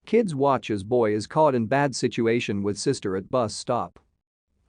Kids watch as boy is caught in bad situation with sister at bus stop.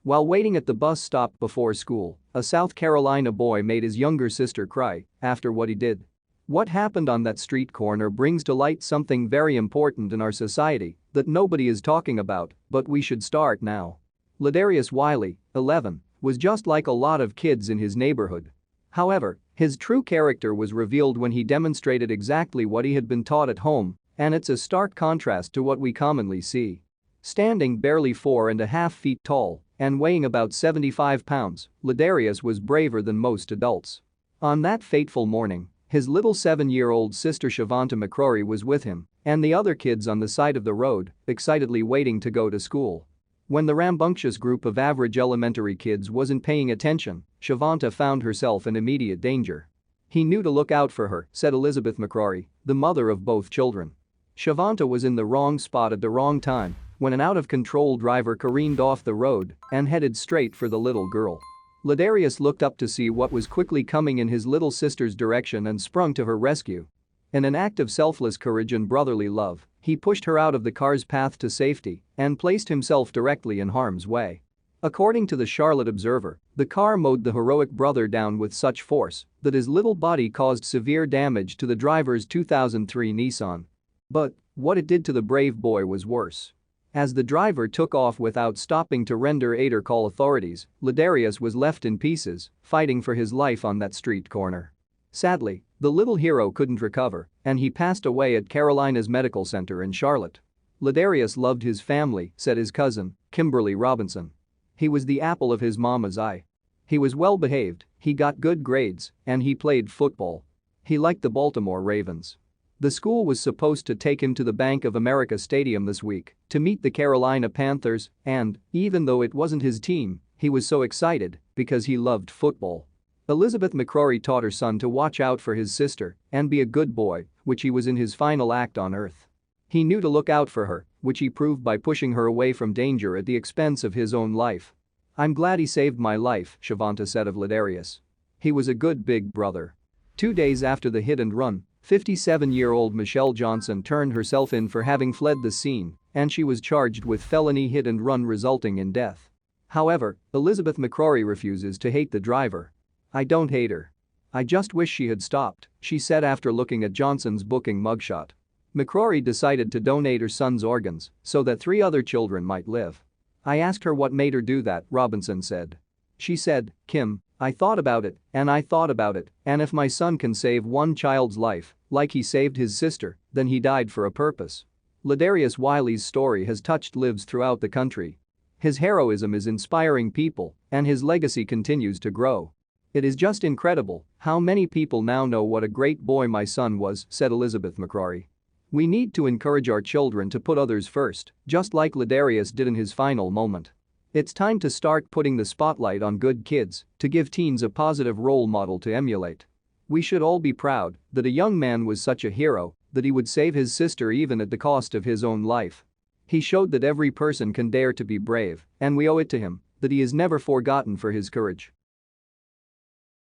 While waiting at the bus stop before school, a South Carolina boy made his younger sister cry after what he did. What happened on that street corner brings to light something very important in our society that nobody is talking about, but we should start now. Ladarius Wiley, 11, was just like a lot of kids in his neighborhood. However, his true character was revealed when he demonstrated exactly what he had been taught at home, and it's a stark contrast to what we commonly see. Standing barely 4.5 feet tall and weighing about 75 pounds, Ladarius was braver than most adults. On that fateful morning, his little 7-year-old sister Shavonta McCrory was with him and the other kids on the side of the road, excitedly waiting to go to school. When the rambunctious group of average elementary kids wasn't paying attention, Shavonta found herself in immediate danger. "He knew to look out for her," said Elizabeth McCrory, the mother of both children. Shavonta was in the wrong spot at the wrong time when an out-of-control driver careened off the road and headed straight for the little girl. Ladarius looked up to see what was quickly coming in his little sister's direction and sprung to her rescue. In an act of selfless courage and brotherly love, he pushed her out of the car's path to safety and placed himself directly in harm's way. According to the Charlotte Observer, the car mowed the heroic brother down with such force that his little body caused severe damage to the driver's 2003 Nissan. But what it did to the brave boy was worse. As the driver took off without stopping to render aid or call authorities, Ladarius was left in pieces, fighting for his life on that street corner. Sadly, the little hero couldn't recover, and he passed away at Carolina's Medical Center in Charlotte. Ladarius loved his family, said his cousin, Kimberly Robinson. He was the apple of his mama's eye. He was well behaved, he got good grades, and he played football. He liked the Baltimore Ravens. The school was supposed to take him to the Bank of America Stadium this week to meet the Carolina Panthers, and, even though it wasn't his team, he was so excited because he loved football. Elizabeth McCrory taught her son to watch out for his sister and be a good boy, which he was in his final act on earth. He knew to look out for her, which he proved by pushing her away from danger at the expense of his own life. "I'm glad he saved my life," Shavonta said of Ladarius. "He was a good big brother." 2 days after the hit and run, 57-year-old Michelle Johnson turned herself in for having fled the scene, and she was charged with felony hit and run resulting in death. However, Elizabeth McCrory refuses to hate the driver. "I don't hate her. I just wish she had stopped," she said after looking at Johnson's booking mugshot. McCrory decided to donate her son's organs so that 3 other children might live. "I asked her what made her do that," Robinson said. She said, "Kim, I thought about it, and I thought about it, and if my son can save one child's life, like he saved his sister, then he died for a purpose." Ladarius Wiley's story has touched lives throughout the country. His heroism is inspiring people, and his legacy continues to grow. "It is just incredible how many people now know what a great boy my son was," said Elizabeth McCrory. "We need to encourage our children to put others first, just like Ladarius did in his final moment. It's time to start putting the spotlight on good kids to give teens a positive role model to emulate. We should all be proud that a young man was such a hero that he would save his sister even at the cost of his own life. He showed that every person can dare to be brave, and we owe it to him that he is never forgotten for his courage."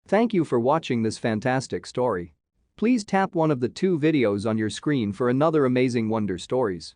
Thank you for watching this fantastic story. Please tap one of the 2 videos on your screen for another amazing Wonder Stories.